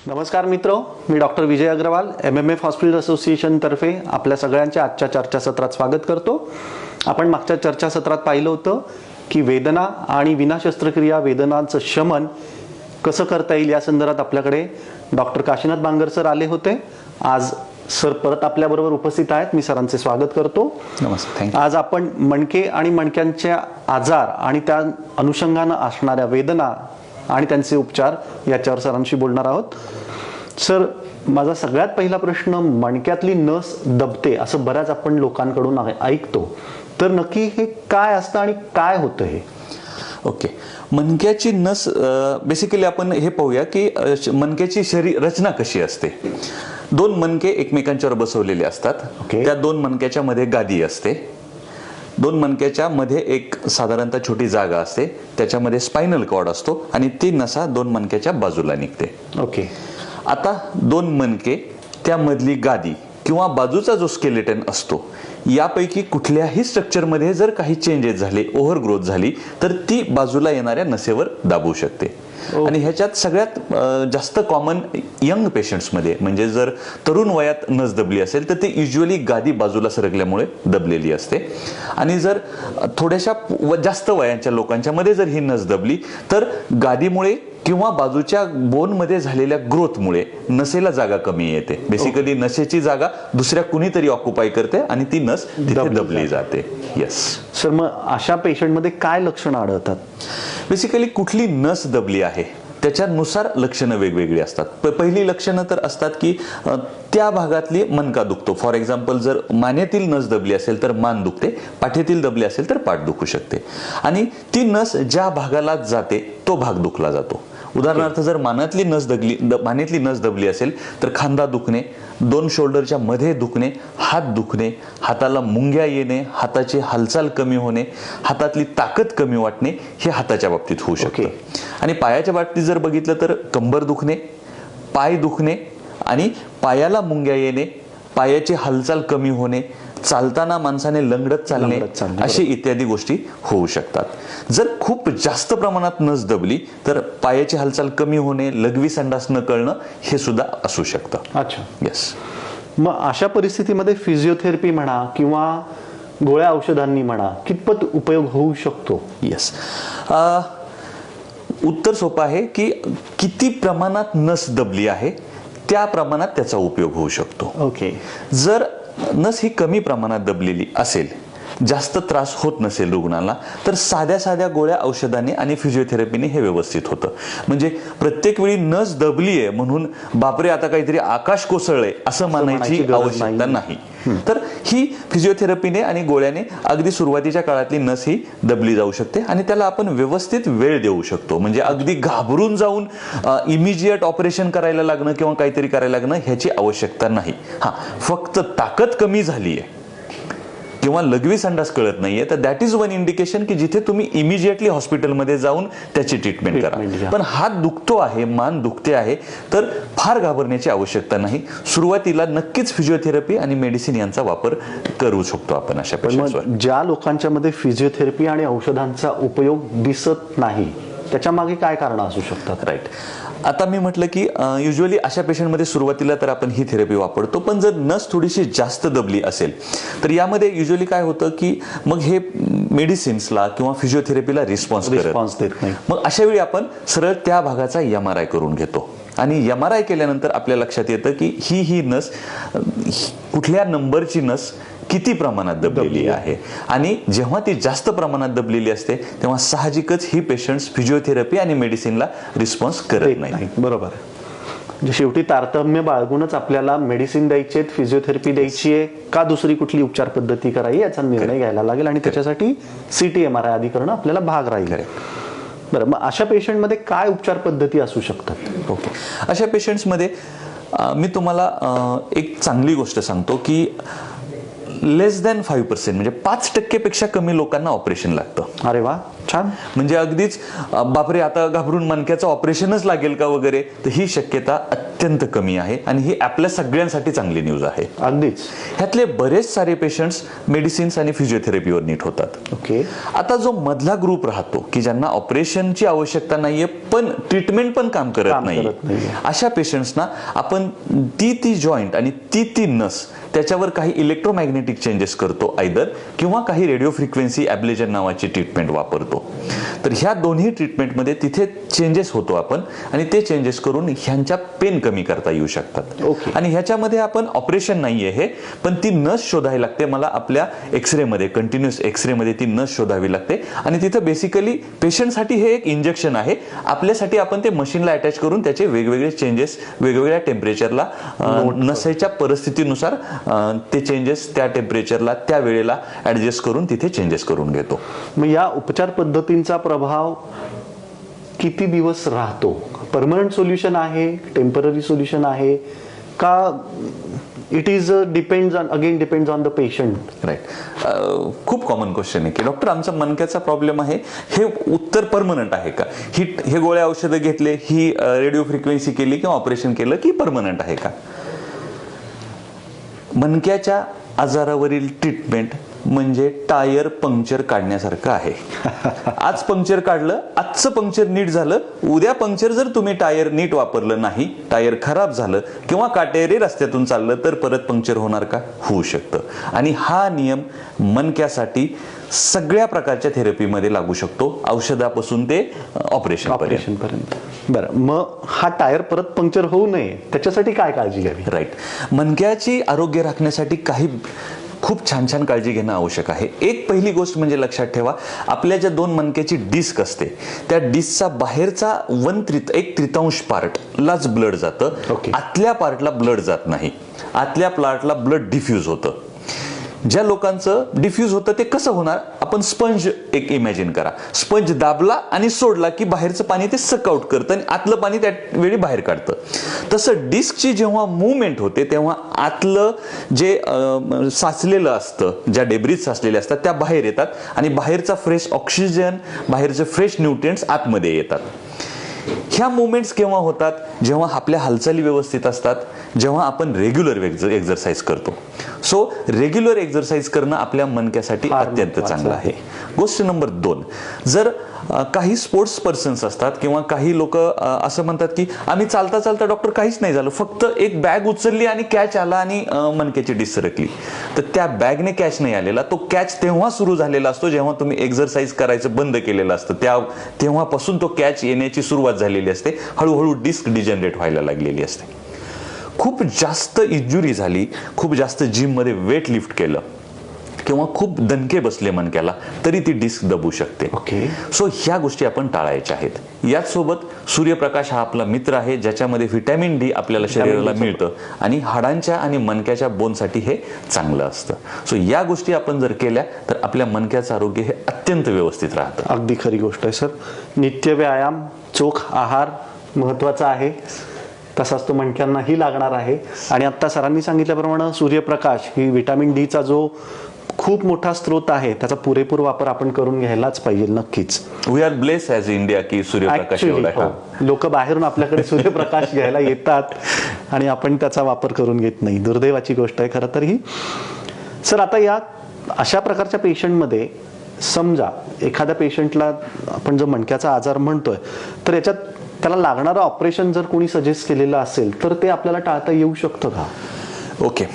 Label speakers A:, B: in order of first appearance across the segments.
A: नमस्कार मित्र, मी डॉक्टर विजय Agarwal MMF hospital association तर्फे आपल्या सगळ्यांच्या आजच्या चर्चासत्रात स्वागत करतो. आपण मागच्या चर्चासत्रात पाहिलं होतं की वेदना आणि विना शस्त्रक्रिया वेदनांचं शमन कसं करता येईल या संदर्भात आपल्याकडे डॉक्टर काशीनाथ बांगर सर आले होते. आज सर परत आपल्याबरोबर उपस्थित आहेत. मी सरांचे स्वागत करतो.
B: नमस्ते.
A: आज आपण मणके आणि मणक्यांच्या आजार आणि त्या अनुषंगानं असणाऱ्या वेदना आणि त्यांचे उपचार याच्यावर सरांशी बोलणार आहोत. सर, माझा सगळ्यात पहिला प्रश्न, मणक्यातली नस दबते असं बऱ्याच आपण लोकांकडून ऐकतो, तर नक्की हे काय असतं आणि काय होतं हे?
B: ओके, मणक्याची नस बेसिकली आपण हे पाहूया की मणक्याची शरीर रचना कशी असते. दोन मणके एकमेकांच्यावर बसवलेले असतात. त्या दोन मणक्याच्या मध्ये गादी असते. दोन मणक्याच्या मध्ये एक साधारणतः छोटी जागा असते, त्याच्यामध्ये स्पायनल कॉर्ड असतो आणि ती नसा दोन मणक्याच्या बाजूला निघते.
A: ओके,
B: आता दोन मणके, त्यामधली गादी किंवा बाजूचा जो स्केलेटन असतो, यापैकी कुठल्याही स्ट्रक्चरमध्ये जर काही चेंजेस झाले, ओव्हरग्रोथ झाली, तर ती बाजूला येणाऱ्या नसेवर दाबू शकते. आणि ह्याच्यात सगळ्यात जास्त कॉमन यंग पेशंट्समध्ये, म्हणजे जर तरुण वयात नस दबली असेल तर ती युजली गादी बाजूला सरकल्यामुळे दबलेली असते. आणि जर थोड्याशा जास्त वयाच्या लोकांच्या मध्ये जर ही नस दबली तर गादीमुळे किंवा बाजूच्या बोनमध्ये झालेल्या ग्रोथमुळे नसेला जागा कमी येते. बेसिकली नसेची जागा दुसऱ्या कुणीतरी ऑक्युपाय करते आणि ती नस तिथे दबली जाते. येस
A: सर, मग अशा पेशंटमध्ये काय लक्षणं आढळतात?
B: बेसिकली कुठली नस दबली आहे त्याच्यानुसार लक्षणं वेगवेगळी असतात. पहिली लक्षणं तर असतात की त्या भागातली मणका दुखतो. फॉर एक्झाम्पल, जर मानेतील नस दबली असेल तर मान दुखते, पाठीतील दबली असेल तर पाठ दुखू शकते. आणि ती नस ज्या भागाला जाते तो भाग दुखला जातो. उदाहरणार्थ, जर मानेतली नस दबली असेल तर खांदा दुखणे, दोन शोल्डरच्या मध्ये दुखणे, हात दुखणे, हाताला मुंग्या येणे, हाताची हालचाल कमी होणे, हातातली ताकद कमी वाटणे, हे हाताच्या बाबतीत होऊ शकते. आणि पायाच्या बाबतीत जर बघितलं तर कंबर दुखणे, पाय दुखणे आणि पायाला मुंग्या येणे, पायाची हालचाल कमी होणे, चालताना माणसाने लंगडत चालणे, अशी इत्यादी गोष्टी होऊ शकतात. जर खूप जास्त प्रमाणात नस दबली तर पायाची हालचाल कमी होणे, लघवी संडास न कळणं, हे सुद्धा असू शकतं.
A: अच्छा,
B: येस.
A: मग अशा परिस्थितीमध्ये फिजिओथेरपी म्हणा किंवा गोळ्या औषधांनी म्हणा कितपत उपयोग होऊ शकतो?
B: येस, उत्तर सोपं आहे की किती प्रमाणात नस दबली आहे त्या प्रमाणात त्याचा उपयोग होऊ शकतो.
A: ओके,
B: जर नस ही कमी प्रमाणात दबलेली असेल, जास्त त्रास होत नसेल रुग्णाला, तर साध्या साध्या गोळ्या औषधाने आणि फिजिओथेरपीने हे व्यवस्थित होतं. म्हणजे प्रत्येक वेळी नस दबली आहे म्हणून बापरे आता काहीतरी आकाश कोसळलंय असं म्हणायची आवश्यकता नाही. तर ही फिजिओथेरपीने आणि गोळ्याने अगदी सुरुवातीच्या काळातली नस ही दबली जाऊ शकते आणि त्याला आपण व्यवस्थित वेळ देऊ शकतो. म्हणजे अगदी घाबरून जाऊन इमिजिएट ऑपरेशन करायला लागणं किंवा काहीतरी करायला लागणं ह्याची आवश्यकता नाही. फक्त ताकद कमी झाली आहे किंवा लघवी संडास कळत नाहीये तर दॅट इज वन इंडिकेशन की जिथे तुम्ही इमिजिएटली हॉस्पिटलमध्ये जाऊन त्याची ट्रीटमेंट करा. पण हात दुखतो आहे, मान दुखते आहे, तर फार घाबरण्याची आवश्यकता नाही. सुरुवातीला नक्कीच फिजिओथेरपी आणि मेडिसिन यांचा वापर करू शकतो आपण अशा पेशंट्सवर.
A: ज्या लोकांच्या मध्ये फिजिओथेरपी आणि औषधांचा उपयोग दिसत नाही त्याच्या मागे काय कारण असू शकतात?
B: राईट, आता मी म्हटलं की युजली अशा पेशंटमध्ये सुरुवातीला तर आपण ही थेरपी वापरतो. पण जर नस थोडीशी जास्त दबली असेल तर यामध्ये युजली काय होतं की मग हे मेडिसिन्सला किंवा फिजिओथेरपीला रिस्पॉन्स देत नाही. मग अशा वेळी आपण सरळ त्या भागाचा MRI करून घेतो आणि MRI केल्यानंतर आपल्या लक्षात येतं की ही नस कुठल्या नंबरची नस किती प्रमाणात दबलेली आहे. आणि जेव्हा ती जास्त प्रमाणात दबलेली असते तेव्हा साहजिकच ही पेशंट्स फिजिओथेरपी आणि मेडिसिनला रिस्पॉन्स करत नाही.
A: बरोबर. म्हणजे शेवटी तारतम्य बाळगूनच आपल्याला मेडिसिन द्यायची आहे, फिजिओथेरपी द्यायची आहे का दुसरी कुठली उपचार पद्धती करावी याचा निर्णय घ्यायला लागेल आणि त्याच्यासाठी CT MRI आदी करणं आपल्याला भाग राहील. बरं, मग अशा पेशंटमध्ये काय उपचार पद्धती असू शकतात?
B: ओके, अशा पेशंट्समध्ये मी तुम्हाला एक चांगली गोष्ट सांगतो की लेस दॅन 5%, म्हणजे 5% पेक्षा कमी लोकांना ऑपरेशन लागतं.
A: अरे वा, छान.
B: म्हणजे अगदीच बापरे आता घाबरून मणक्याचं ऑपरेशनच लागेल का वगैरे, तर ही शक्यता अत्यंत कमी आहे आणि ही आपल्या सगळ्यांसाठी चांगली न्यूज आहे.
A: अगदीच.
B: ह्यातले बरेच सारे पेशंट्स मेडिसिन्स आणि फिजिओथेरपीवर नीट होतात.
A: ओके.
B: आता जो मधला ग्रुप राहतो की ज्यांना ऑपरेशनची आवश्यकता नाहीये पण ट्रीटमेंट पण काम करत नाही, अशा पेशंट्सना आपण ती जॉईंट आणि ती नस त्याच्यावर काही इलेक्ट्रोमॅग्नेटिक चेंजेस करतो आयदर, किंवा काही रेडिओ फ्रिक्वेन्सी ॲब्लेजन नावाची ट्रीटमेंट वापरतो. तर ह्या दोन्ही ट्रीटमेंटमध्ये तिथे चेंजेस होतो आपण, आणि ते चेंजेस करून ह्यांच्या पेन कमी करता येऊ शकतात.
A: ओके.
B: आणि ह्याच्यामध्ये आपण ऑपरेशन नाहीये हे, पण ती नस शोधावी लागते. मला आपल्या एक्सरेमध्ये, कंटिन्युअस एक्सरेमध्ये ती नस शोधावी लागते, आणि तिथं बेसिकली पेशंटसाठी हे एक इंजेक्शन आहे. आपल्यासाठी आपण ते मशीनला अटॅच करून त्याचे वेगवेगळे चेंजेस वेगवेगळ्या टेम्परेचरला, नसेच्या परिस्थितीनुसार ते चेंजेस त्या टेम्परेचरला त्या वेळेला ऍडजस्ट करून तिथे चेंजेस करून घेतो.
A: मग या उपचार पद्धतींचा प्रभाव किती दिवस राहतो? परमनंट सोल्युशन आहे, टेम्पररी सोल्युशन आहे का? It is depends on the patient.
B: Right. खूप कॉमन क्वेश्चन आहे की डॉक्टर आमचा मणक्याचा प्रॉब्लेम आहे, हे उत्तर परमनंट आहे का? हे गोळ्या औषधं घेतले, ही रेडिओ फ्रिक्वेन्सी केली किंवा ऑपरेशन केलं की परमनंट आहे का? मणक्याच्या आजारावरील ट्रीटमेंट म्हणजे टायर पंक्चर काढण्यासारखं आहे. आज पंक्चर काढलं, आजचं पंक्चर नीट झालं, उद्या पंक्चर जर तुम्ही टायर नीट वापरलं नाही, टायर खराब झालं किंवा काटेरी रस्त्यातून चाललं तर परत पंक्चर होणार का? होऊ शकतं. आणि हा नियम मणक्यासाठी सगळ्या प्रकारच्या थेरपीमध्ये लागू शकतो, औषधापासून ते ऑपरेशन पर्यंत.
A: बरं, मग हा टायर परत पंक्चर होऊ नये त्याच्यासाठी काय काळजी घ्यावी?
B: राईट. मणक्याची आरोग्य राखण्यासाठी काही खूप छान काळजी घेणं आवश्यक आहे. एक पहिली गोष्ट म्हणजे लक्षात ठेवा, आपल्या ज्या दोन मणक्याची डिस्क असते त्या डिस्कचा बाहेरचा 1/3 पार्टलाच ब्लड जातं. आतल्या पार्टला ब्लड जात नाही. आतल्या पार्टला ब्लड डिफ्यूज होतं. ज्या लोकांचं डिफ्यूज होतं ते कसं होणार? आपण स्पंज एक इमॅजिन करा. स्पंज दाबला आणि सोडला की बाहेरचं पाणी ते सक आउट करतं आणि आतलं पाणी त्या वेळी बाहेर काढतं. तसं डिस्कची जेव्हा मूवमेंट होते तेव्हा आतलं जे साचलेलं असतं, ज्या डेब्रीज साचलेल्या असतात त्या बाहेर येतात आणि बाहेरचा फ्रेश ऑक्सिजन, बाहेरचे फ्रेश न्यूट्रिएंट्स आतमध्ये येतात. ह्या मुवमेंट्स केव्हा होतात? जेव्हा आपल्या हालचाली व्यवस्थित असतात, जेव्हा आपण रेग्युलर एक्झरसाइज करतो. सो रेग्युलर एक्झरसाइज करणं आपल्या मणक्यासाठी अत्यंत चांगलं आहे. गोष्ट नंबर 2, जर काही स्पोर्ट्स पर्सन्स असतात किंवा काही लोक असं म्हणतात की आम्ही चालता चालता डॉक्टर काहीच नाही झालं, फक्त एक बॅग उचलली आणि कॅच आला आणि मणक्याची डिस्क सरकली, तर त्या बॅगने कॅच नाही आलेला. तो कॅच तेव्हा सुरू झालेला असतो जेव्हा तुम्ही एक्झरसाइज करायचं बंद केलेलं असतं. तेव्हापासून तो कॅच येण्याची सुरुवात झालेली असते. हळूहळू डिस्क डिजनरेट व्हायला लागलेली असते. खूप जास्त इंजुरी झाली, खूप जास्त जिममध्ये वेट लिफ्ट केलं किंवा खूप दणके बसले मणक्याला तरी ती डिस्क दबू शकते. सो ह्या गोष्टी आपण टाळायच्या आहेत. याचसोबत सूर्यप्रकाश हा आपला मित्र आहे, ज्याच्यामध्ये व्हिटॅमिन डी आपल्याला शरीराला मिळतं आणि हाडांच्या आणि मणक्याच्या बोनसाठी हे चांगलं असतं. सो या गोष्टी आपण जर केल्या तर आपल्या मणक्याचं आरोग्य हे अत्यंत व्यवस्थित राहतं.
A: अगदी खरी गोष्ट आहे सर. नित्य व्यायाम, चोख आहार महत्वाचा आहे, तसाच तो मणक्यांनाही लागणार आहे. आणि आता सरांनी सांगितल्याप्रमाणे सूर्यप्रकाश ही व्हिटॅमिन डीचा जो खूप मोठा स्रोत आहे त्याचा पुरेपूर वापर आपण करून घ्यायलाच पाहिजे. नक्कीच
B: we are bless as India की सूर्यप्रकाश
A: लोक बाहेरून आपल्याकडे सूर्यप्रकाश घ्यायला येतात आणि आपण त्याचा वापर करून घेत नाही. दुर्दैवाची गोष्ट आहे खरं तर ही. सर, आता या अशा प्रकारच्या पेशंटमध्ये समजा एखाद्या पेशंटला आपण जो मणक्याचा आजार म्हणतोय तर याच्यात त्याला लागणारं ऑपरेशन जर कोणी सजेस्ट केलेलं असेल तर ते आपल्याला टाळता येऊ शकतं का?
B: ओके.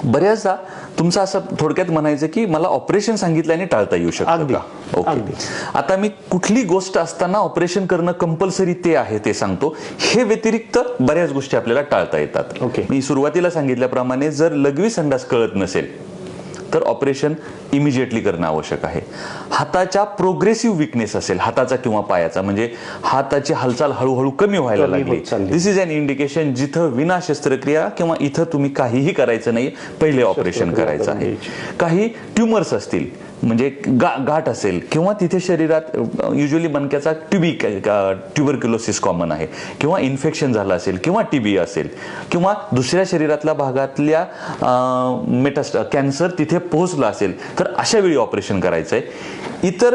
B: बऱ्याचदा तुमचं असं थोडक्यात म्हणायचं की मला ऑपरेशन सांगितल्याने टाळता येऊ शकतं का? ओके. आता मी कुठली गोष्ट असताना ऑपरेशन करणं कंपल्सरी ते आहे ते सांगतो. हे व्यतिरिक्त बऱ्याच गोष्टी आपल्याला टाळता येतात. मी सुरुवातीला सांगितल्याप्रमाणे जर लघवी संडास कळत नसेल तर ऑपरेशन इमिजिएटली करणं आवश्यक आहे. हाताच्या प्रोग्रेसिव्ह विकनेस असेल, हाताचा किंवा पायाचा, म्हणजे हाताची हालचाल हळूहळू कमी व्हायला लागली, दिस इज अन इंडिकेशन जिथं विना शस्त्रक्रिया किंवा इथं तुम्ही काहीही करायचं नाही, पहिले ऑपरेशन करायचं आहे. काही ट्युमर्स असतील म्हणजे गाठ असेल किंवा तिथे शरीरात युजली मणक्याचा ट्युबरक्युलोसिस कॉमन आहे किंवा इन्फेक्शन झालं असेल किंवा टीबी असेल किंवा दुसऱ्या शरीरातल्या भागातल्या कॅन्सर तिथे पोहोचला असेल तर अशा वेळी ऑपरेशन करायचंय. इतर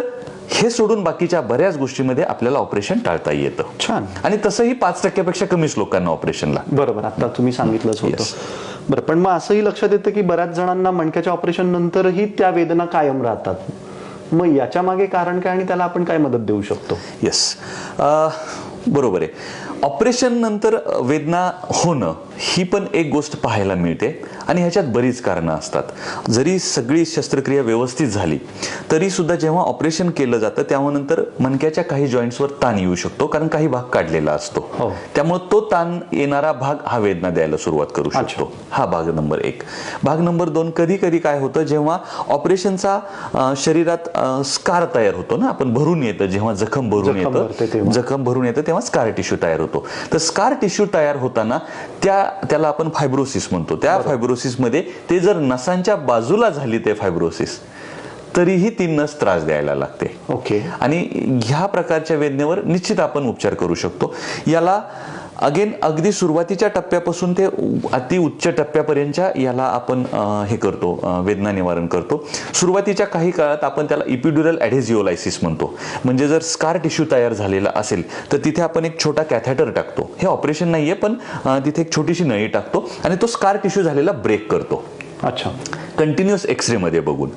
B: हे सोडून बाकीच्या बऱ्याच गोष्टींमध्ये आपल्याला ऑपरेशन टाळता येतं.
A: छान.
B: आणि तसंही 5% कमीच लोकांना ऑपरेशनला.
A: बरोबर, आता तुम्ही सांगितलंच होतं. बरं, पण मग असंही लक्षात येतं की बऱ्याच जणांना मणक्याच्या ऑपरेशन नंतरही त्या वेदना कायम राहतात. मग याच्या मागे कारण काय आणि त्याला आपण काय मदत देऊ शकतो?
B: येस, बरोबर आहे. ऑपरेशन नंतर वेदना होणं ही पण एक गोष्ट पाहायला मिळते आणि ह्याच्यात बरीच कारणं असतात. जरी सगळी शस्त्रक्रिया व्यवस्थित झाली तरी सुद्धा जेव्हा ऑपरेशन केलं जातं त्यानंतर मणक्याच्या काही जॉईंट्सवर ताण येऊ शकतो, कारण काही भाग काढलेला असतो. त्यामुळे तो ताण येणारा भाग हा वेदना द्यायला सुरुवात करू शकतो. हा भाग नंबर 1. भाग नंबर 2, कधी कधी काय होतं, जेव्हा ऑपरेशनचा शरीरात स्कार तयार होतो ना, आपण भरून येतं, जेव्हा जखम भरून येतं तेव्हा स्कार टिश्यू तयार होतो. तर स्कार टिश्यू तयार होताना त्याला आपण फायब्रोसिस म्हणतो. त्या फायब्रोसिस मध्ये ते जर नसांच्या बाजूला झाली ते फायब्रोसिस तरीही ती नस त्रास द्यायला लागते.
A: ओके.
B: आणि ह्या प्रकारच्या वेदनेवर निश्चित आपण उपचार करू शकतो. याला अगेन अगदी सुरुवातीच्या टप्प्यापासून ते अति उच्च टप्प्यापर्यंतच्या याला आपण हे करतो, वेदना निवारण करतो. सुरुवातीच्या काही काळात आपण त्याला इपिड्युरल ॲडेझिओलायसिस म्हणतो. म्हणजे जर स्कार टिश्यू तयार झालेला असेल तर तिथे आपण एक छोटा कॅथेटर टाकतो. हे ऑपरेशन नाहीये, पण तिथे एक छोटीशी नळी टाकतो आणि तो स्कार टिश्यू झालेला ब्रेक करतो.
A: अच्छा.
B: कंटिन्युअस एक्सरे मध्ये बघून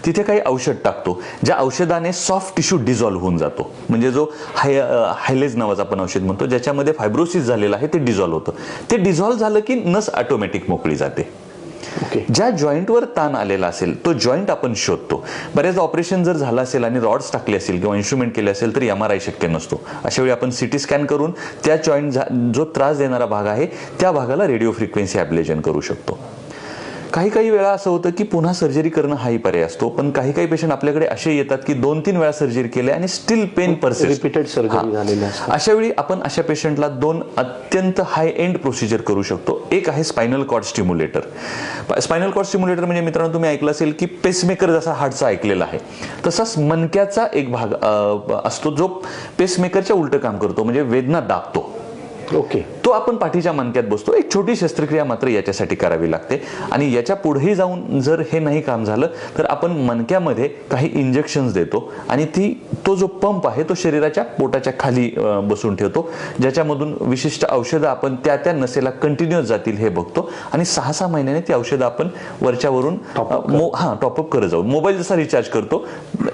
B: तिथे काही औषध टाकतो, ज्या औषधाने सॉफ्ट टिश्यू डिझॉल्व्ह होऊन जातो. म्हणजे जो हायलेज नावाचा आपण औषध म्हणतो, ज्याच्यामध्ये फायब्रोसिस झालेलं आहे ते डिझॉल्व्ह होतं. ते डिझॉल्व्ह झालं की नस ऑटोमॅटिक मोकळी जाते. ज्या जॉईंटवर ताण आलेला असेल तो जॉईंट आपण शोधतो. बऱ्याच ऑपरेशन जर झालं असेल आणि रॉड्स टाकले असेल किंवा इन्स्ट्रुमेंट केले असेल तर MRI शक्य नसतो. अशा वेळी आपण CT स्कॅन करून त्या जॉईंट जो त्रास देणारा भाग आहे त्या भागाला रेडिओ फ्रिक्वेन्सी ॲब्लेजन करू शकतो. काही वेळा असं होतं की पुन्हा सर्जरी करणं हाही पर्याय असतो, पण काही पेशंट आपल्याकडे असे येतात की 2-3 वेळा सर्जरी केली आणि still pain persist,
A: repeated surgery झालेली असते.
B: अशा वेळी आपण अशा पेशंटला 2 अत्यंत हाय एंड प्रोसिजर करू शकतो. एक आहे स्पायनल कॉर्ड स्टिम्युलेटर. स्पायनल कॉर्ड स्टिम्युलेटर म्हणजे मित्रांनो तुम्ही ऐकलं असेल की पेसमेकर जसा हार्टचा ऐकलेला आहे तसाच मणक्याचा एक भाग असतो जो पेसमेकरच्या उलट काम करतो, म्हणजे वेदना दाबतो.
A: ओके.
B: तो आपण पाठीच्या मणक्यात बसतो. एक छोटी शस्त्रक्रिया मात्र याच्यासाठी करावी लागते. आणि याच्या पुढेही जाऊन जर हे नाही काम झालं तर आपण मणक्यामध्ये काही इंजेक्शन्स देतो आणि तो जो पंप आहे तो शरीराच्या पोटाच्या खाली बसून ठेवतो, ज्याच्यामधून विशिष्ट औषधं आपण त्या नसेला कंटिन्युअस जातील हे बघतो आणि 6-6 महिन्याने ती औषधं आपण वरच्यावरून टॉपअप करत जाऊ. मोबाईल जसा रिचार्ज करतो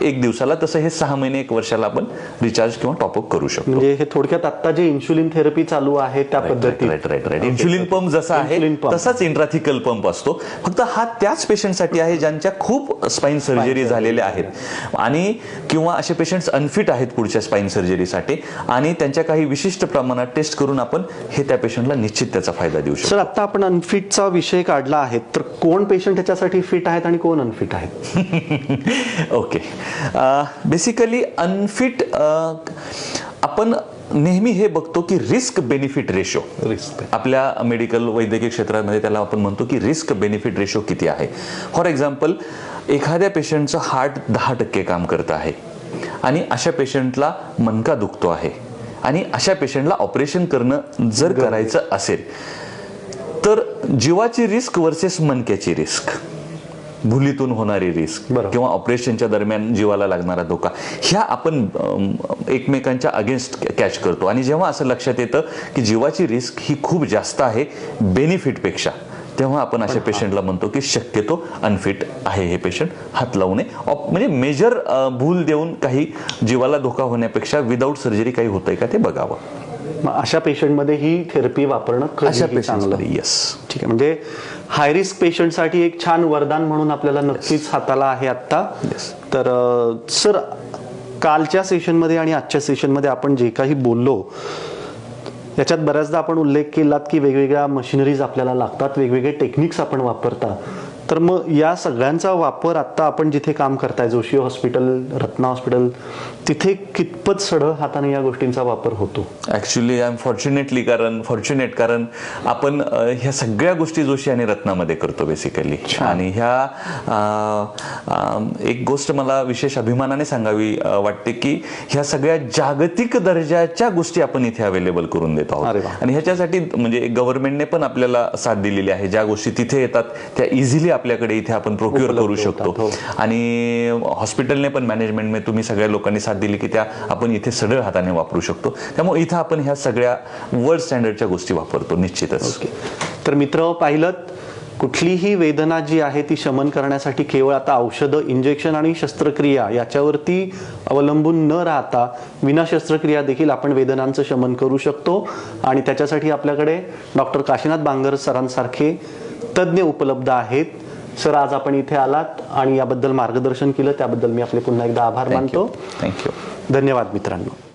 B: 1 दिवसाला, तसं हे 6 महिने 1 वर्षाला आपण रिचार्ज किंवा टॉपअप करू शकतो.
A: म्हणजे हे थोडक्यात आता जे इन्सुलिन थेरपी चालू आहे त्या पद्धतीत.
B: राईट. इन्सुलिन पंप जसा आहे तसाच इंट्राथिकल पंप असतो. फक्त हा त्याच पेशंटसाठी आहे ज्यांच्या खूप स्पाइन सर्जरी झालेल्या आहेत आणि किंवा असे पेशंट्स अनफिट आहेत पुढच्या स्पाइन सर्जरीसाठी आणि त्यांच्या काही विशिष्ट प्रमाणात टेस्ट करून आपण हे त्या पेशंटला निश्चित त्याचा फायदा देऊ शकतो.
A: सर, आता आपण अनफिटचा विषय काढला आहे, तर कोण पेशंट ह्याच्यासाठी फिट आहेत आणि कोण अनफिट आहेत?
B: ओके. बेसिकली अनफिट आपण नेहमी हे बघतो की रिस्क बेनिफिट रेशो, आपल्या मेडिकल वैद्यकीय क्षेत्रामध्ये त्याला आपण म्हणतो की रिस्क बेनिफिट रेशो किती आहे. फॉर एक्झाम्पल, एखाद्या पेशंटचं हार्ट 10% काम करत आहे आणि अशा पेशंटला मणका दुखतो आहे आणि अशा पेशंटला ऑपरेशन करणं जर करायचं असेल तर जीवाची रिस्क वर्सेस मणक्याची रिस्क, भुलीतून होणारी रिस्क किंवा ऑपरेशनच्या दरम्यान जीवाला लागणारा धोका, ह्या आपण एकमेकांच्या अगेन्स्ट कॅच करतो. आणि जेव्हा असं लक्षात येतं की जीवाची रिस्क ही खूप जास्त आहे बेनिफिटपेक्षा, तेव्हा आपण अशा पेशंटला म्हणतो की शक्यतो अनफिट आहे हे पेशंट, हात लावू नये. म्हणजे मेजर भूल देऊन काही जीवाला धोका होण्यापेक्षा विदाऊट सर्जरी काही होतंय का ते बघावं.
A: अशा पेशंटमध्ये ही थेरपी वापरणं
B: अशा पेशंटला येस.
A: ठीक आहे. म्हणजे हाय रिस्क पेशंटसाठी एक छान वरदान म्हणून आपल्याला नक्कीच हाताला आहे आत्ता. तर सर, कालच्या सेशनमध्ये आणि आजच्या सेशनमध्ये आपण जे काही बोललो याच्यात बऱ्याचदा आपण उल्लेख केलात की वेगवेगळ्या मशिनरीज आपल्याला लागतात, वेगवेगळे टेक्निक्स आपण वापरता. तर मग या सगळ्यांचा वापर आता आपण जिथे काम करताय, जोशी हॉस्पिटल, रत्ना हॉस्पिटल, तिथे कितपत सढळ हाताने या गोष्टींचा वापर होतो?
B: ऍक्च्युली आय एम फॉर्च्युनेट कारण आपण ह्या सगळ्या गोष्टी जोशी आणि रत्नामध्ये करतो बेसिकली. आणि ह्या एक गोष्ट मला विशेष अभिमानाने सांगावी वाटते की ह्या सगळ्या जागतिक दर्जाच्या गोष्टी आपण इथे अवेलेबल करून देतो आहोत. आणि ह्याच्यासाठी म्हणजे गव्हर्नमेंटने पण आपल्याला साथ दिलेली आहे. ज्या गोष्टी तिथे येतात त्या इझिली आपल्याकडे इथे आपण प्रोक्युअर करू शकतो. आणि हॉस्पिटलने पण, मॅनेजमेंटने, तुम्ही सगळ्या लोकांनी साथ दिली की त्या आपण इथे सढळ हाताने वापरू शकतो. त्यामुळे इथं आपण ह्या सगळ्या वर्ल्ड स्टँडर्डच्या गोष्टी वापरतो निश्चितच.
A: तर मित्र, पाहिलं, कुठलीही वेदना जी आहे ती शमन करण्यासाठी केवळ आता औषधं, इंजेक्शन आणि शस्त्रक्रिया याच्यावरती अवलंबून न राहता विना शस्त्रक्रिया देखील आपण वेदनांचं शमन करू शकतो. आणि त्याच्यासाठी आपल्याकडे डॉक्टर काशीनाथ बांगर सरांसारखे तज्ज्ञ उपलब्ध आहेत. सर, आज आपण इथे आलात आणि याबद्दल मार्गदर्शन केलं त्याबद्दल मी आपले पुन्हा एकदा आभार मानतो.
B: थँक्यू.
A: धन्यवाद मित्रांनो.